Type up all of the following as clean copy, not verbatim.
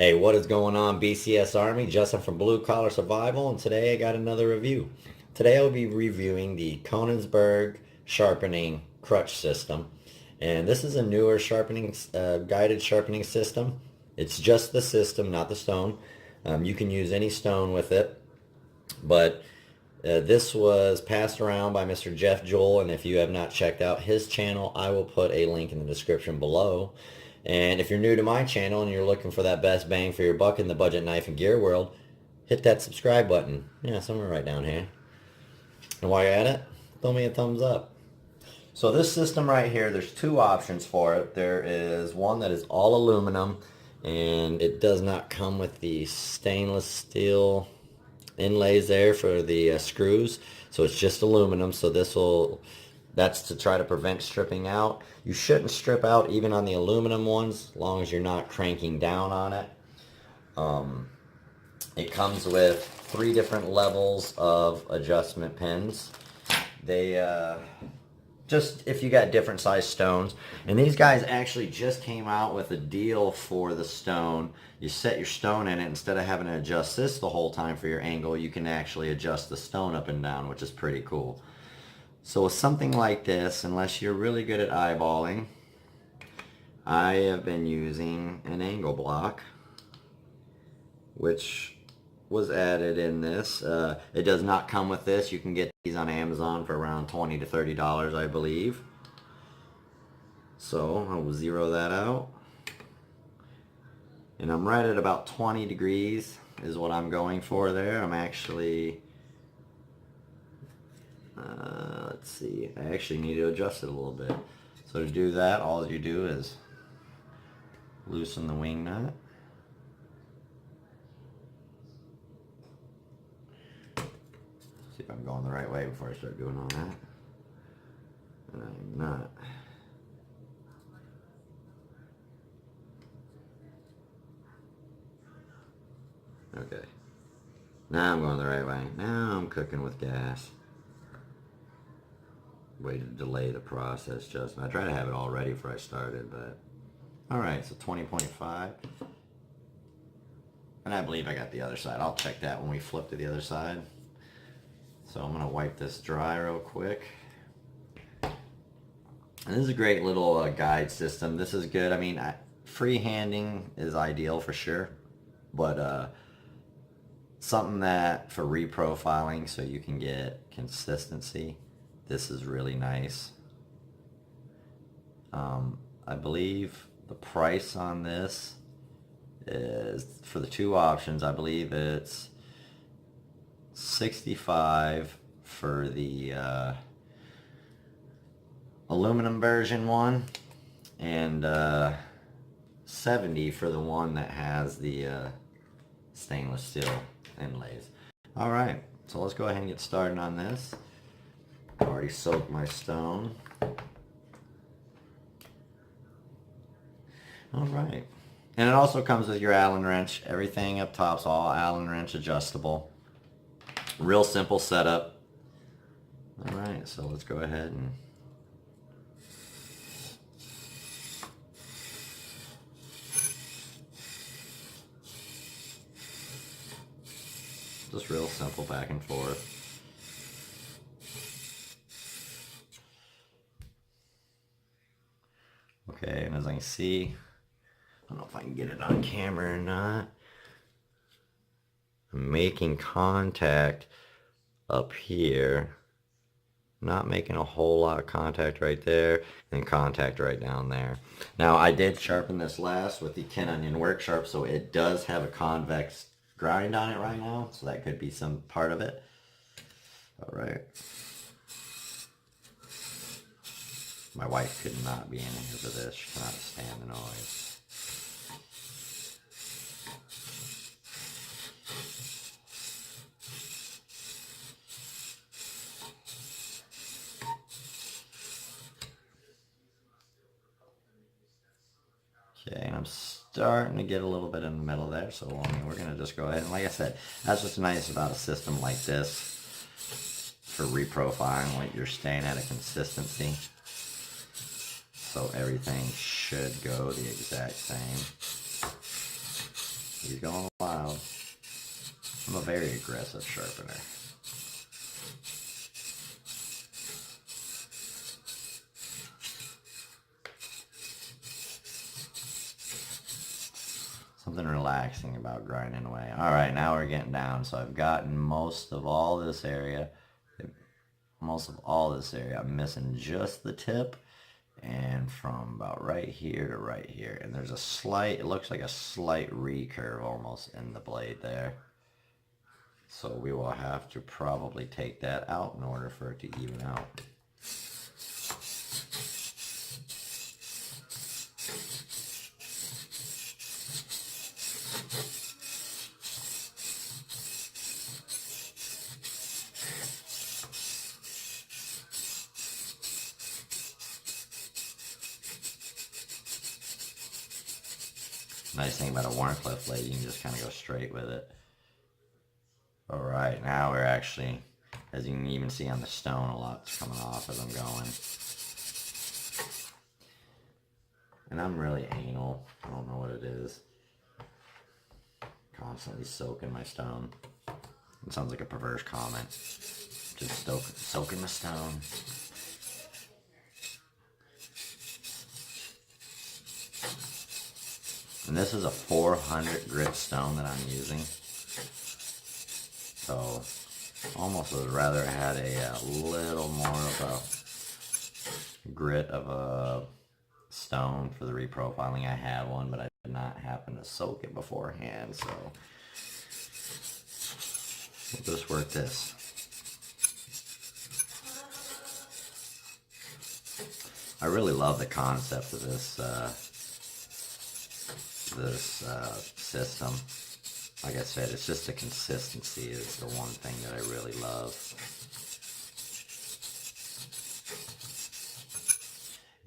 Hey, what is going on, BCS Army? Justin from Blue Collar Survival, and today I got another review. Today I'll be reviewing the Konigsberg Sharpening Crutch system, and this is a newer sharpening, guided sharpening system. It's just the system, not the stone. You can use any stone with it, but this was passed around by Mr. Jeff Joel, and if you have not checked out his channel, I will put a link in the description below. And if you're new to my channel and you're looking for that best bang for your buck in the budget knife and gear world, hit that subscribe button. Yeah, somewhere right down here. And while you're at it, throw me a thumbs up. So this system right here, there's two options for it. There is one that is all aluminum, and it does not come with the stainless steel inlays there for the screws, so it's just aluminum. So that's to try to prevent stripping out. You shouldn't strip out even on the aluminum ones as long as you're not cranking down on it. It comes with 3 different levels of adjustment pins. They just if you got different size stones, and these guys actually just came out with a deal for the stone. You set your stone in it, instead of having to adjust this the whole time for your angle, you can actually adjust the stone up and down, which is pretty cool. So with something like this, unless you're really good at eyeballing, I have been using an angle block, which was added in this. It does not come with this. You can get these on Amazon for around $20 to $30, I believe. So I will zero that out. And I'm right at about 20 degrees is what I'm going for there. I'm actually, let's see, I actually need to adjust it a little bit. So to do that, all you do is loosen the wing nut. See if I'm going the right way before I start doing all that. And I'm not. Okay. Now I'm going the right way. Now I'm cooking with gas. Way to delay the process, Justin. I tried to have it all ready before I started, but... Alright, so 20.5. And I believe I got the other side. I'll check that when we flip to the other side. So I'm going to wipe this dry real quick. And this is a great little guide system. This is good. I mean, freehanding is ideal for sure. But something that for reprofiling so you can get consistency, this is really nice. I believe the price on this is, for the 2 options, I believe it's $65 for the aluminum version one, and $70 for the one that has the stainless steel inlays. Alright, so let's go ahead and get started on this. I already soaked my stone. Alright. And it also comes with your Allen wrench. Everything up top's all Allen wrench adjustable. Real simple setup. Alright, so let's go ahead and just real simple back and forth. Okay, and as I can see, I don't know if I can get it on camera or not, I'm making contact up here, not making a whole lot of contact right there, and contact right down there. Now I did sharpen this last with the Ken Onion Work Sharp, so it does have a convex grind on it right now, so that could be some part of it. Alright. My wife could not be in here for this. She cannot stand the noise. Okay, and I'm starting to get a little bit in the middle there, so I mean, we're going to just go ahead. And like I said, that's what's nice about a system like this for reprofiling, like you're staying at a consistency. So everything should go the exact same. He's going wild. I'm a very aggressive sharpener. Something relaxing about grinding away. Alright, now we're getting down. So I've gotten most of all this area. I'm missing just the tip. And from about right here to right here. And there's a slight, it looks like a slight recurve almost in the blade there. So we will have to probably take that out in order for it to even out. Nice thing about a Warncliffe blade, you can just kind of go straight with it. Alright, now we're actually, as you can even see on the stone, a lot's coming off as I'm going. And I'm really anal. I don't know what it is. Constantly soaking my stone. It sounds like a perverse comment. Just soaking my stone. And this is a 400 grit stone that I'm using. So, almost would rather had a little more of a grit of a stone for the reprofiling. I have one, but I did not happen to soak it beforehand, so we'll just work this. I really love the concept of this system. Like I said, it's just the consistency is the one thing that I really love.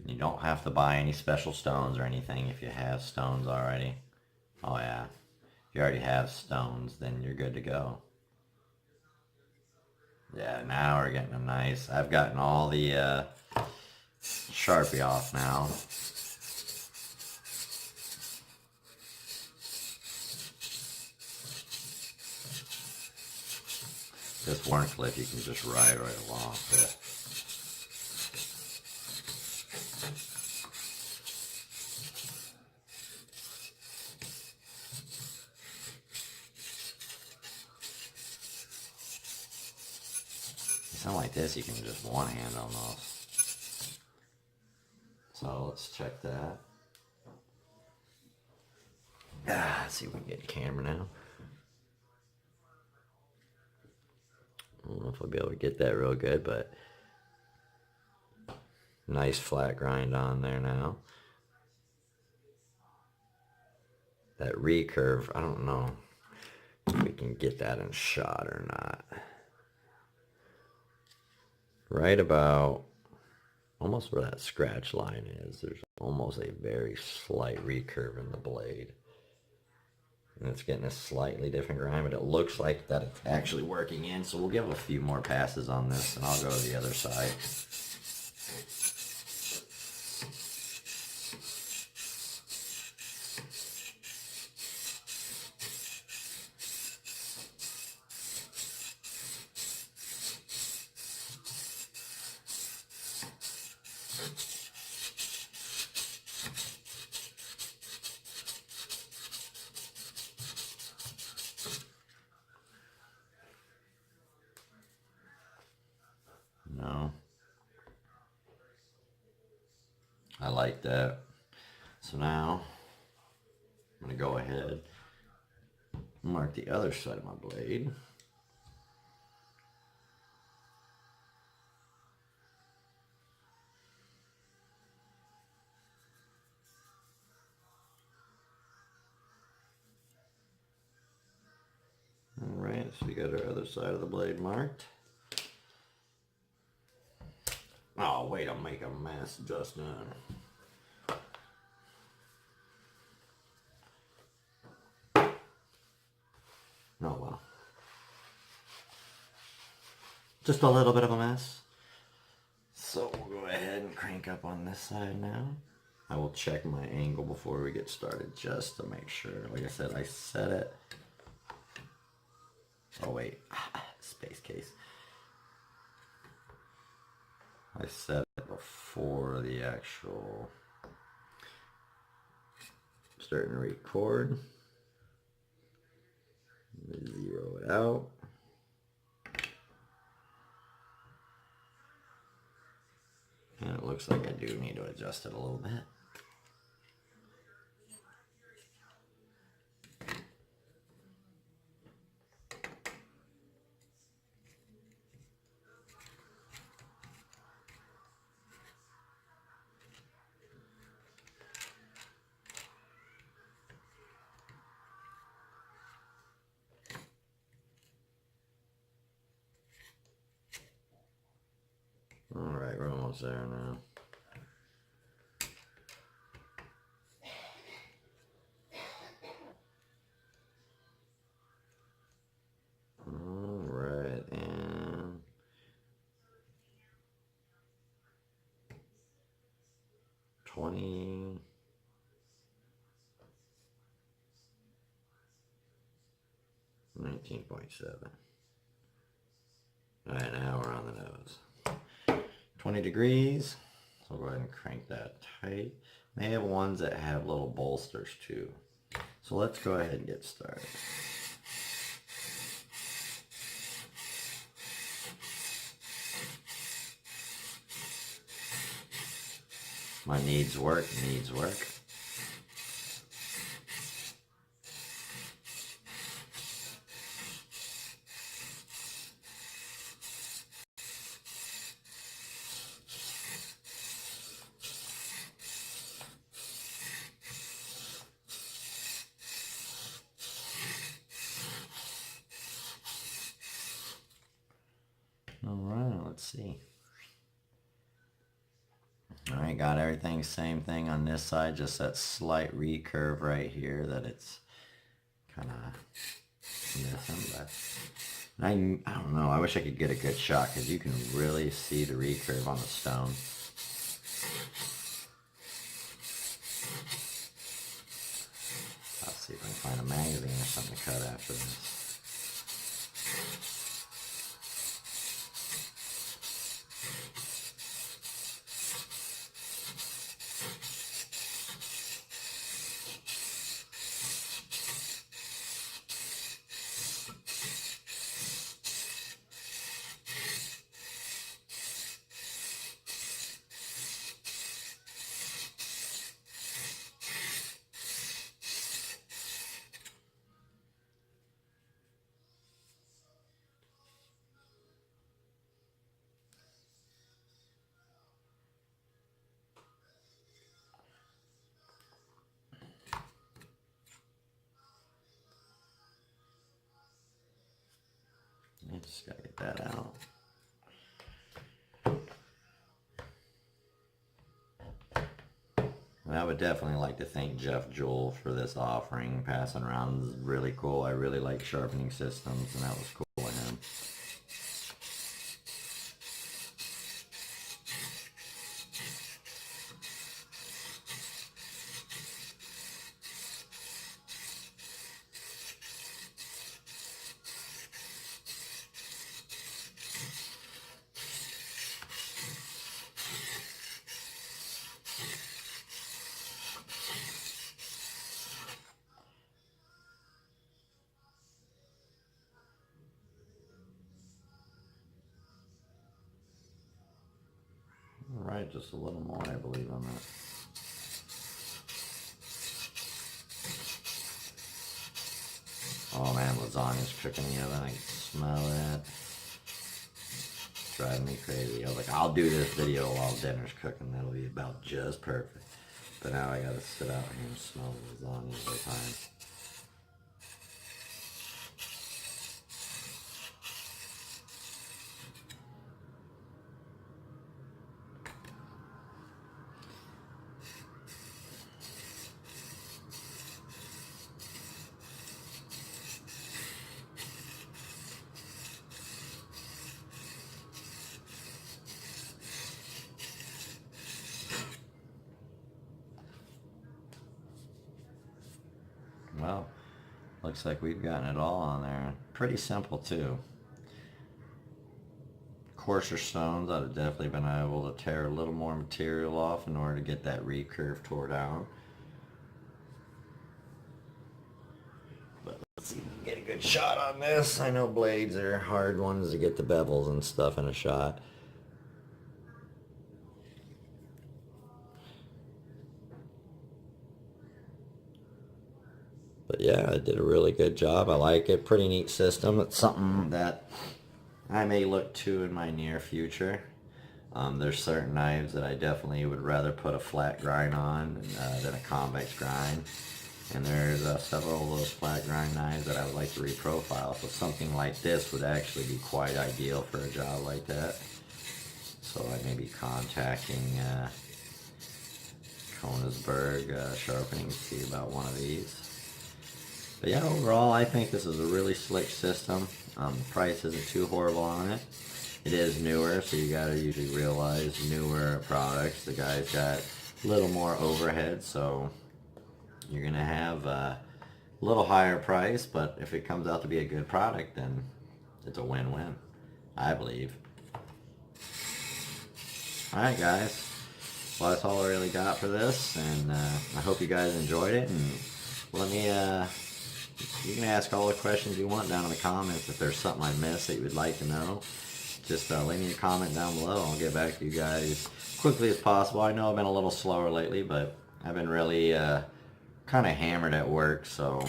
You don't have to buy any special stones or anything if you have stones already. Oh yeah, if you already have stones, then you're good to go. Yeah, now we're getting them nice. I've gotten all the Sharpie off now. This Warncliffe you can just ride right along with. Something like this you can just one hand almost. So let's check that. Let's see if we can get the camera now. I don't know if I'll be able to get that real good, but nice flat grind on there now. That recurve, I don't know if we can get that in shot or not. Right about almost where that scratch line is, there's almost a very slight recurve in the blade. And it's getting a slightly different grind, but it looks like that it's actually working in. So we'll give a few more passes on this, and I'll go to the other side. No. I like that. So now I'm going to go ahead and mark the other side of my blade. Alright, so we got our other side of the blade marked. Oh, wait, I'll make a mess just now. Oh well. Just a little bit of a mess. So we'll go ahead and crank up on this side now. I will check my angle before we get started just to make sure. Like I said, I set it. Oh wait, space case. I set it before the actual starting to record. Zero it out. And it looks like I do need to adjust it a little bit. Alright, we're almost there now. Alright, and 20. 19.7. Alright, now we're on the nose. 20 degrees. So we'll go ahead and crank that tight. They have ones that have little bolsters too. So let's go ahead and get started. My needs work, needs work. Alright, let's see. Alright, got everything, same thing on this side, just that slight recurve right here that it's kind of missing, but I don't know, I wish I could get a good shot because you can really see the recurve on the stone. I'll see if I can find a magazine or something to cut after this. I just gotta get that out. I would definitely like to thank Jeff Jewell for this offering. Passing around is really cool. I really like sharpening systems, and that was cool of him. Alright, just a little more, I believe, on that. Oh man, lasagna's cooking in the oven. I can smell it. It's driving me crazy. I was like, I'll do this video while dinner's cooking. That'll be about just perfect. But now I gotta sit out here and smell lasagna all the time. Well, looks like we've gotten it all on there. Pretty simple too. Coarser stones, I'd have definitely been able to tear a little more material off in order to get that recurve tore down. But let's see if we can get a good shot on this. I know blades are hard ones to get the bevels and stuff in a shot. But yeah, I did a really good job. I like it. Pretty neat system. It's something that I may look to in my near future. There's certain knives that I definitely would rather put a flat grind on than a convex grind. And there's several of those flat grind knives that I would like to reprofile. So something like this would actually be quite ideal for a job like that. So I may be contacting Konigsberg Sharpening to see about one of these. But yeah, overall, I think this is a really slick system. The price isn't too horrible on it. It is newer, so you gotta usually realize newer products. The guy's got a little more overhead, so you're gonna have a little higher price, but if it comes out to be a good product, then it's a win-win, I believe. Alright guys, well that's all I really got for this, and I hope you guys enjoyed it, and let me, you can ask all the questions you want down in the comments. If there's something I missed that you would like to know, just leave me a comment down below. I'll get back to you guys quickly as possible. I know I've been a little slower lately, but I've been really kind of hammered at work, so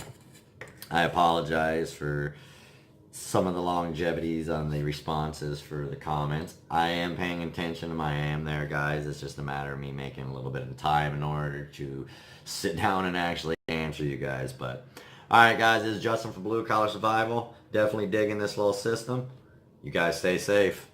I apologize for some of the longevities on the responses for the comments. I am paying attention to my am there, guys. It's just a matter of me making a little bit of time in order to sit down and actually answer you guys. But alright guys, this is Justin from Blue Collar Survival. Definitely digging this little system. You guys stay safe.